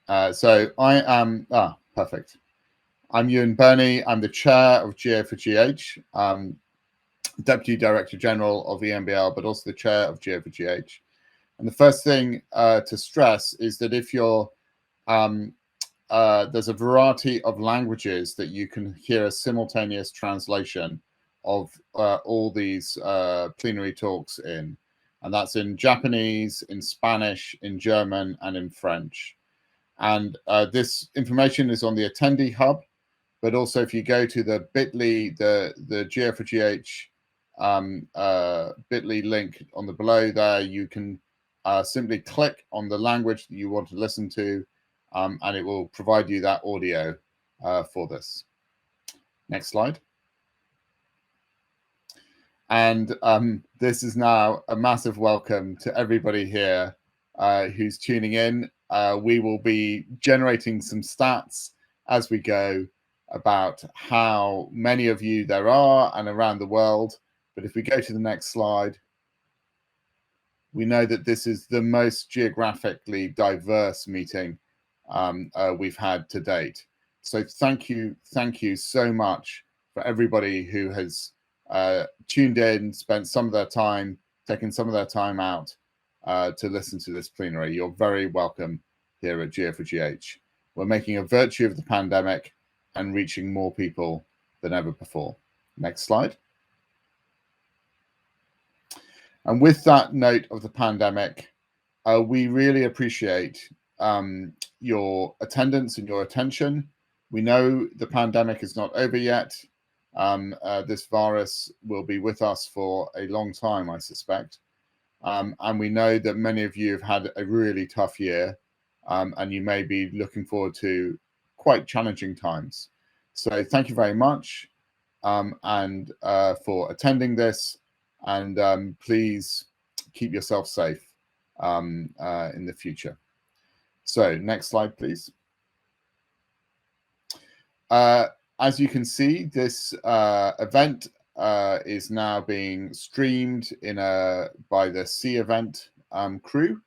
So I am, perfect. I'm Ewan Birney. I'm the chair of GA4GH, Deputy Director General of EMBL, but also the chair of GA4GH. And the first thing to stress is that if you're, there's a variety of languages that you can hear a simultaneous translation of all these plenary talks in. And that's in Japanese, in Spanish, in German, and in French. And this information is on the attendee hub, but also if you go to the bit.ly, the GA4GH bit.ly link on the below there, you can simply click on the language that you want to listen to, and it will provide you that audio for this. Next slide. And this is now a massive welcome to everybody here who's tuning in. We will be generating some stats as we go about how many of you there are and around the world. But if we go to the next slide, we know that this is the most geographically diverse meeting we've had to date. So thank you so much for everybody who has tuned in, spent some of their time, taken some of their time out to listen to this plenary. You're very welcome here at GA4GH. We're making a virtue of the pandemic and reaching more people than ever before. Next slide. And with that note of the pandemic, we really appreciate your attendance and your attention. We know the pandemic is not over yet. This virus will be with us for a long time, I suspect. And we know that many of you have had a really tough year, and you may be looking forward to quite challenging times. So thank you very much and for attending this, and please keep yourself safe in the future. So next slide, please. As you can see, this event is now being streamed by the C event crew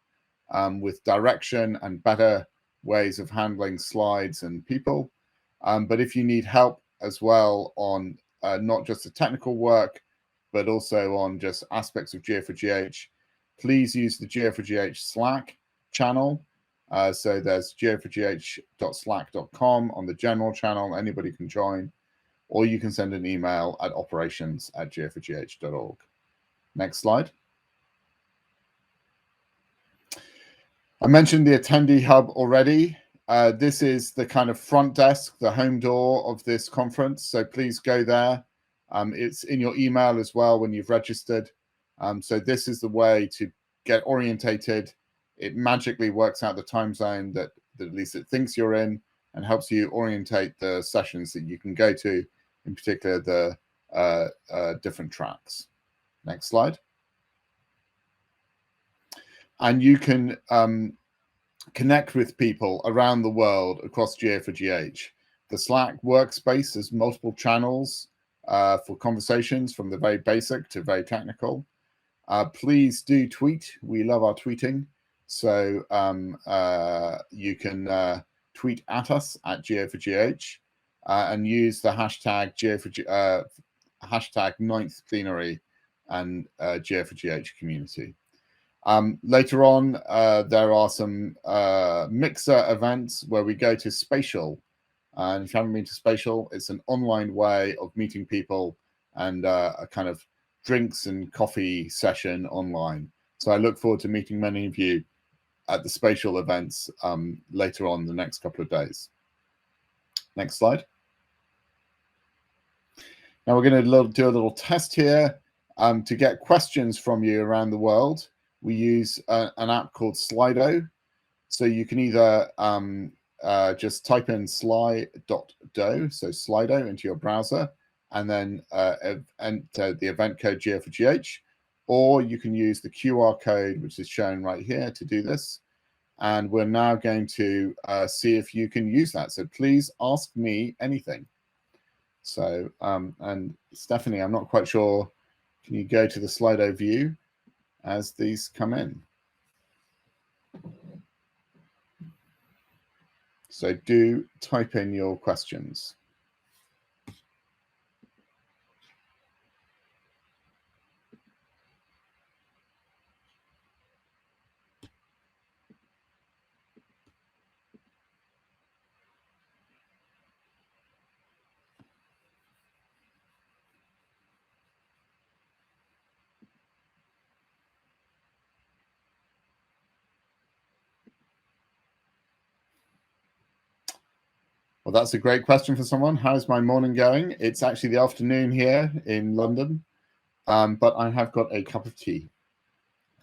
with direction and better ways of handling slides and people. But if you need help as well on not just the technical work, but also on just aspects of GA4GH, please use the GA4GH Slack channel. So there's ga4gh.slack.com on the general channel. Anybody can join, or you can send an email at operations@ga4gh.org. Next slide. I mentioned the attendee hub already. This is the kind of front desk, the home door of this conference. So please go there. It's in your email as well when you've registered. So this is the way to get orientated. It magically works out the time zone that at least it thinks you're in, and helps you orientate the sessions that you can go to, in particular the different tracks. Next slide. And you can connect with people around the world across GA4GH. The Slack workspace has multiple channels for conversations, from the very basic to very technical. Please do tweet. We love our tweeting. So you can tweet at us at GA4GH and use the hashtag hashtag 9th plenary and GA4GH community. Later on, there are some mixer events where we go to Spatial. And if you haven't been to Spatial, it's an online way of meeting people and a kind of drinks and coffee session online. So I look forward to meeting many of you at the Spatial events later on the next couple of days. Next slide. Now we're going to do a little test here to get questions from you around the world. We use an app called Slido. So you can either just type in sly.do, so Slido, into your browser, and then enter the event code GA4GH, or you can use the QR code, which is shown right here, to do this. And we're now going to see if you can use that. So please ask me anything. So, and Stephanie, I'm not quite sure, can you go to the Slido view as these come in? So do type in your questions. Well, that's a great question for someone. How's my morning going? It's actually the afternoon here in London, but I have got a cup of tea,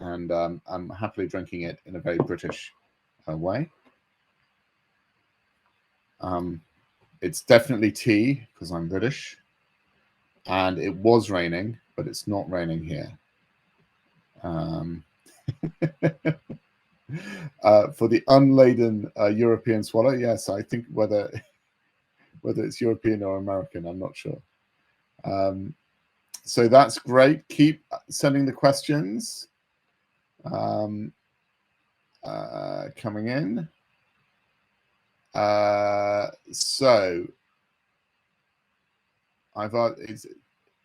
and I'm happily drinking it in a very British way. It's definitely tea because I'm British, and it was raining, but it's not raining here. For the unladen European swallow, yes, I think whether it's European or American, I'm not sure. So that's great. Keep sending the questions coming in. So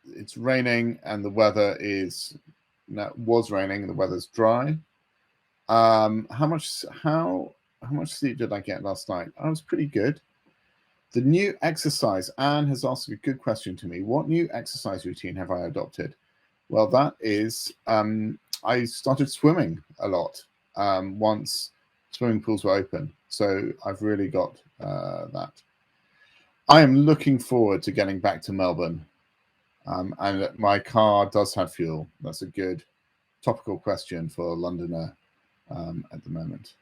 it's raining and the weather is was raining and the weather's dry. How much sleep did I get last night? I was pretty good. The new exercise, Anne has asked a good question to me. What new exercise routine have I adopted? Well, that is, I started swimming a lot once swimming pools were open. So I've really got that. I am looking forward to getting back to Melbourne. And my car does have fuel. That's a good topical question for a Londoner at the moment.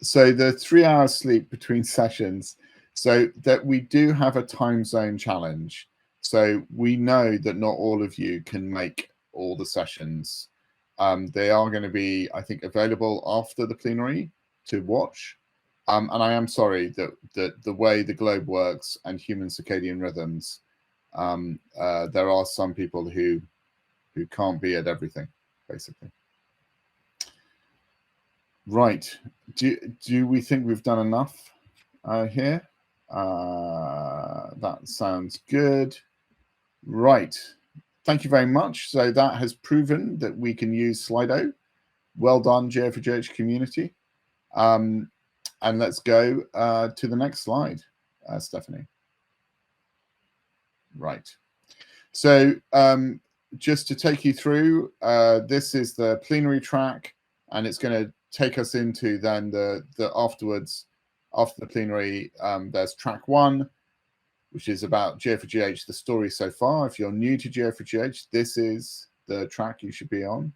So the 3 hours sleep between sessions, so that we do have a time zone challenge. So we know that not all of you can make all the sessions. They are going to be, I think, available after the plenary to watch. And I am sorry that the way the globe works and human circadian rhythms, there are some people who can't be at everything, basically. Right. Do we think we've done enough here? That sounds good. Right. Thank you very much. So that has proven that we can use Slido. Well done, GA4GH community. And let's go to the next slide, Stephanie. Right. So just to take you through, this is the plenary track, and it's going to take us into then the afterwards, after the plenary, there's track 1, which is about GA4GH, the story so far. If you're new to GA4GH, this is the track you should be on.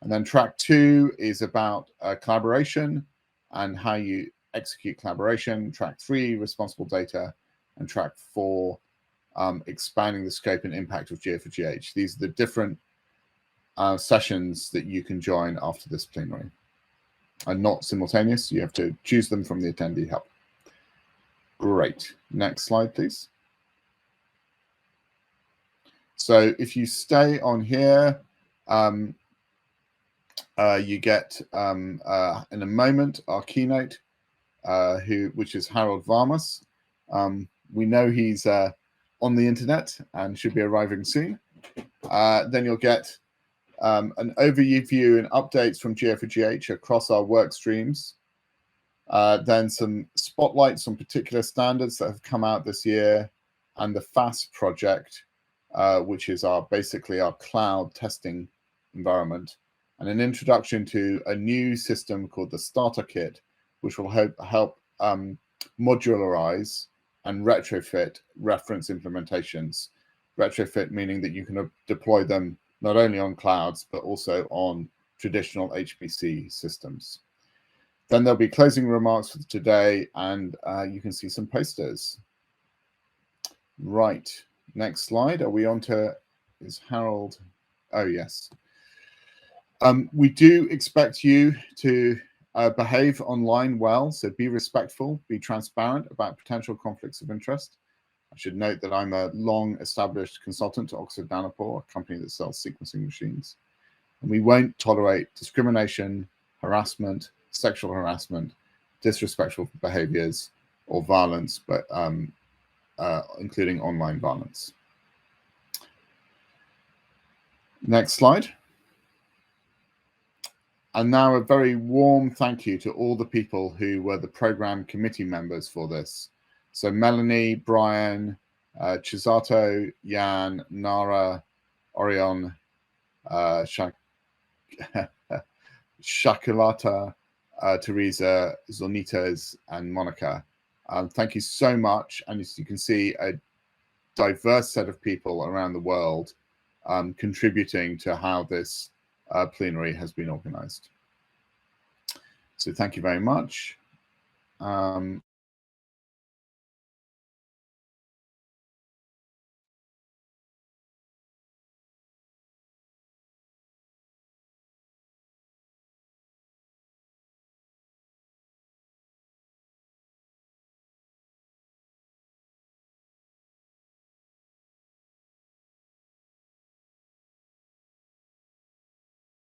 And then track 2 is about collaboration and how you execute collaboration. Track 3, responsible data. And track 4, expanding the scope and impact of GA4GH. These are the different sessions that you can join after this plenary. And not simultaneous. You have to choose them from the attendee hub. Great. Next slide, please. So if you stay on here, you get in a moment our keynote, which is Harold Varmus. We know he's on the internet and should be arriving soon. Then you'll get an overview and updates from GA4GH across our work streams. Then some spotlights on particular standards that have come out this year, and the FAST project, which is basically our cloud testing environment, and an introduction to a new system called the Starter Kit, which will help modularize and retrofit reference implementations. Retrofit meaning that you can deploy them not only on clouds, but also on traditional HPC systems. Then there'll be closing remarks for today, and you can see some posters. Right, next slide. Are we on to, is Harold? Oh, yes. We do expect you to behave online well, so be respectful, be transparent about potential conflicts of interest. I should note that I'm a long-established consultant to Oxford Nanopore, a company that sells sequencing machines. And we won't tolerate discrimination, harassment, sexual harassment, disrespectful behaviors, or violence, but including online violence. Next slide. And now a very warm thank you to all the people who were the program committee members for this. So Melanie, Brian, Chisato, Jan, Nara, Orion, Shakulata, Teresa, Zonitas, and Monica. Thank you so much. And as you can see, a diverse set of people around the world contributing to how this plenary has been organized. So thank you very much.